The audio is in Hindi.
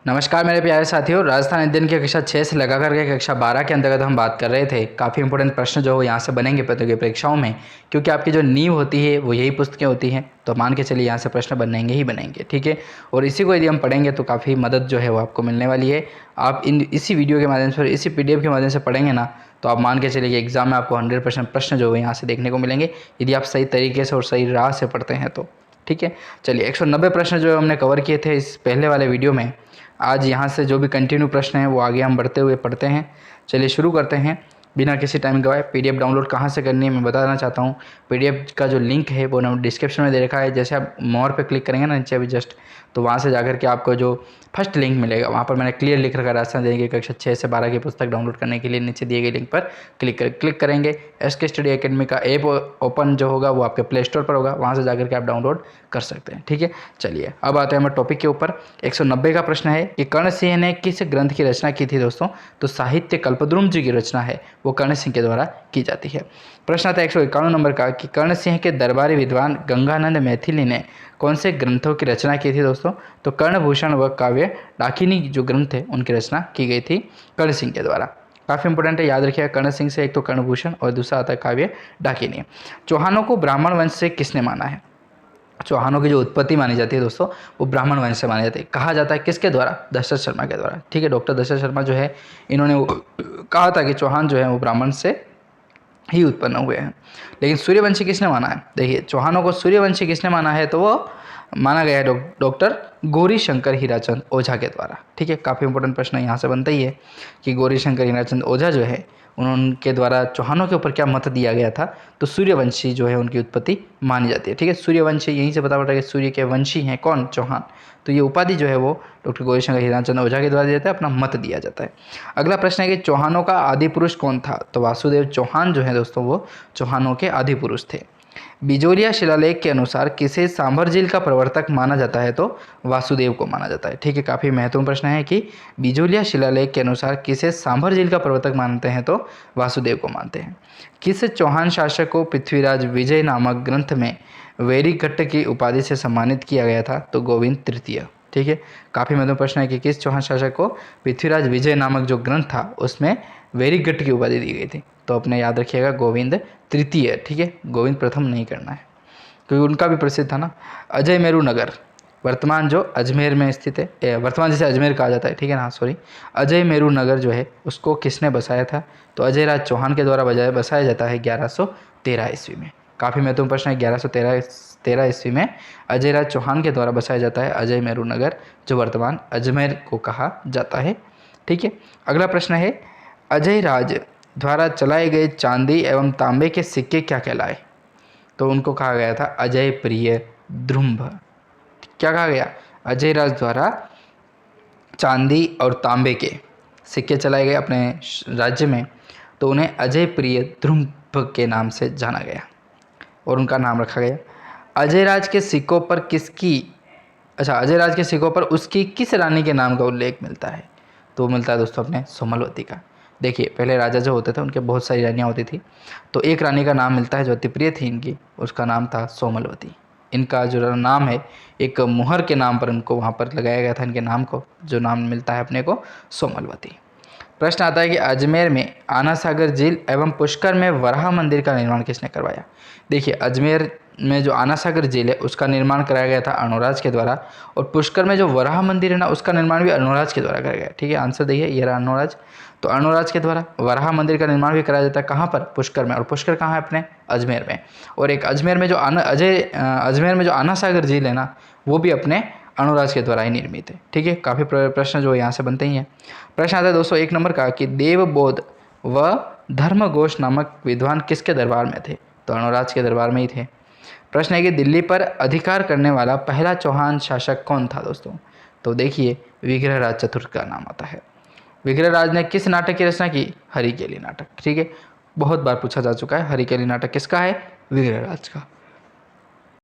नमस्कार मेरे प्यारे साथियों। राजस्थान अध्ययन की कक्षा 6 से लगा करके कक्षा 12 के अंतर्गत हम बात कर रहे थे। काफ़ी इंपॉर्टेंट प्रश्न जो यहाँ से बनेंगे प्रतियोगी परीक्षाओं में, क्योंकि आपकी जो नींव होती है वो यही पुस्तकें होती हैं। तो मान के चलिए यहाँ से प्रश्न बनेंगे ही बनेंगे, ठीक है। और इसी को यदि हम पढ़ेंगे तो काफ़ी मदद जो है वो आपको मिलने वाली है। आप इसी वीडियो के माध्यम से, इसी PDF के माध्यम से पढ़ेंगे ना, तो आप मान के चलिए कि एग्जाम में आपको 100% प्रश्न जो है यहाँ से देखने को मिलेंगे, यदि आप सही तरीके से और सही राह से पढ़ते हैं तो, ठीक है। चलिए 190 प्रश्न जो हमने कवर किए थे इस पहले वाले वीडियो में। आज यहाँ से जो भी कंटिन्यू प्रश्न हैं वो आगे हम बढ़ते हुए पढ़ते हैं। चलिए शुरू करते हैं बिना किसी टाइम गवाए। PDF डाउनलोड कहाँ से करनी है मैं बताना चाहता हूँ। PDF का जो लिंक है वो डिस्क्रिप्शन में दे रखा है। जैसे आप मोर पे क्लिक करेंगे ना नीचे अभी जस्ट, तो वहाँ से जाकर के आपको जो फर्स्ट लिंक मिलेगा वहाँ पर मैंने क्लियर लिख रखा है राजस्थान अध्ययन की कक्षा 6 से 12 की पुस्तक डाउनलोड करने के लिए नीचे दिए गए लिंक पर क्लिक करेंगे। SK स्टडी एकेडमी का ऐप ओपन जो होगा वो आपके प्ले स्टोर पर होगा, वहाँ से जाकर के आप डाउनलोड कर सकते हैं, ठीक है। चलिए अब आते हैं हमारे टॉपिक के ऊपर। 190 का प्रश्न है कि कर्ण सिंह ने किस ग्रंथ की रचना की थी दोस्तों? तो साहित्य कल्पद्रुम जी की रचना है वो कर्ण सिंह के द्वारा की जाती है। प्रश्न आता है 151 नंबर का कि कर्ण सिंह के दरबारी विद्वान गंगानंद मैथिली ने कौन से ग्रंथों की रचना की थी दोस्तों? तो कर्णभूषण व काव्य डाकिनी जो ग्रंथ है उनकी रचना की गई थी कर्ण सिंह के द्वारा। काफ़ी इंपॉर्टेंट है, याद रखिएगा। कर्ण सिंह से एक तो कर्णभूषण और दूसरा आता है काव्य डाकिनी। चौहानों को ब्राह्मण वंश से किसने माना है? चौहानों की जो उत्पत्ति मानी जाती है दोस्तों वो ब्राह्मण वंश से मानी जाती है। कहा जाता है किसके द्वारा? दशरथ शर्मा के द्वारा, ठीक है। डॉक्टर दशरथ शर्मा जो है इन्होंने कहा था कि चौहान जो है वो ब्राह्मण से ही उत्पन्न हुए हैं। लेकिन सूर्यवंशी किसने माना है? देखिए चौहानों को सूर्यवंशी किसने माना है? तो वो माना गया है डॉक्टर गौरी शंकर हीराचंद ओझा के द्वारा, ठीक है। काफ़ी इंपॉर्टेंट प्रश्न यहाँ से बनता ही है कि गौरी शंकर हीराचंद ओझा जो है उनके द्वारा चौहानों के ऊपर क्या मत दिया गया था? तो सूर्यवंशी जो है उनकी उत्पत्ति मानी जाती है, ठीक है। सूर्यवंशी यहीं से पता पड़ा कि सूर्य के वंशी हैं कौन? चौहान। तो ये उपाधि जो है वो डॉक्टर गौरी शंकर हीराचंद ओझा के द्वारा दिया जाता है, अपना मत दिया जाता है। अगला प्रश्न है कि चौहानों का आदि पुरुष कौन था? तो वासुदेव चौहान जो है दोस्तों वो चौहानों के आदि पुरुष थे। बिजोलिया शिलालेख के अनुसार किसे सांभर झील का प्रवर्तक माना जाता है? तो वासुदेव को माना जाता है, ठीक है। काफ़ी महत्वपूर्ण प्रश्न है कि बिजोलिया शिलालेख के अनुसार किसे सांभर झील का प्रवर्तक मानते हैं? तो वासुदेव को मानते हैं। किस चौहान शासक को पृथ्वीराज विजय नामक ग्रंथ में वैरीघट्ट की उपाधि से सम्मानित किया गया था? तो गोविंद तृतीय, ठीक है। काफ़ी महत्वपूर्ण प्रश्न है कि किस चौहान शासक को पृथ्वीराज विजय नामक जो ग्रंथ था उसमें वैरीघट्ट की उपाधि दी गई थी? तो अपने याद रखिएगा गोविंद तृतीय, ठीक है। गोविंद प्रथम नहीं करना है क्योंकि उनका भी प्रसिद्ध था ना। अजय मेरू नगर वर्तमान जो अजमेर में स्थित है, वर्तमान जिसे अजमेर कहा जाता है, ठीक है ना, सॉरी। अजय मेरू नगर जो है उसको किसने बसाया था? तो अजय राज चौहान के द्वारा बसाया जाता है 1113 ईस्वी में। काफ़ी महत्वपूर्ण प्रश्न है। 1113 ईस्वी में अजय राज चौहान के द्वारा बसाया जाता है अजय मेरू नगर, जो वर्तमान अजमेर को कहा जाता है, ठीक है। अगला प्रश्न है अजय राज द्वारा चलाए गए चांदी एवं तांबे के सिक्के क्या कहलाए? तो उनको कहा गया था अजय प्रिय द्रुम्भ। क्या कहा गया? अजय राज द्वारा चांदी और तांबे के सिक्के चलाए गए अपने राज्य में, तो उन्हें अजय प्रिय द्रुम्भ के नाम से जाना गया और उनका नाम रखा गया। अजय राज के सिक्कों पर अजय राज के सिक्कों पर उसकी किस रानी के नाम का उल्लेख मिलता है? तो मिलता है दोस्तों अपने सोमलवती का। देखिए पहले राजा जो होते थे उनके बहुत सारी रानियाँ होती थी, तो एक रानी का नाम मिलता है जो अति प्रिय थी इनकी, उसका नाम था सोमलवती। इनका जो नाम है एक मुहर के नाम पर इनको वहाँ पर लगाया गया था, इनके नाम को, जो नाम मिलता है अपने को सोमलवती। प्रश्न आता है कि अजमेर में आना सागर झील एवं पुष्कर में वराह मंदिर का निर्माण किसने करवाया? देखिए अजमेर में जो आना सागर झील है उसका निर्माण कराया गया था अर्णोराज के द्वारा, और पुष्कर में जो वराह मंदिर है ना उसका निर्माण भी अर्णोराज के द्वारा कराया गया, ठीक है। आंसर देखिए ये रहा अर्णोराज। तो अर्णोराज के द्वारा वराह मंदिर का निर्माण भी कराया जाता है कहाँ पर? पुष्कर में। और पुष्कर कहाँ है? अपने अजमेर में। और एक अजमेर में जो आना सागर झील है ना वो भी अपने अर्णोराज के द्वारा ही निर्मित है, ठीक है। काफ़ी प्रश्न जो यहाँ से बनते ही हैं। प्रश्न आता है दोस्तों 1 नंबर का कि देवबोध व धर्मघोष नामक विद्वान किसके दरबार में थे? तो अर्णोराज के दरबार में ही थे। प्रश्न है कि दिल्ली पर अधिकार करने वाला पहला चौहान शासक कौन था दोस्तों? तो देखिए विग्रहराज चतुर्थ का नाम आता है। विग्रहराज ने किस नाटक की रचना की? हरिकेली नाटक, ठीक है। बहुत बार पूछा जा चुका है, हरिकेली नाटक किसका है? विग्रहराज का।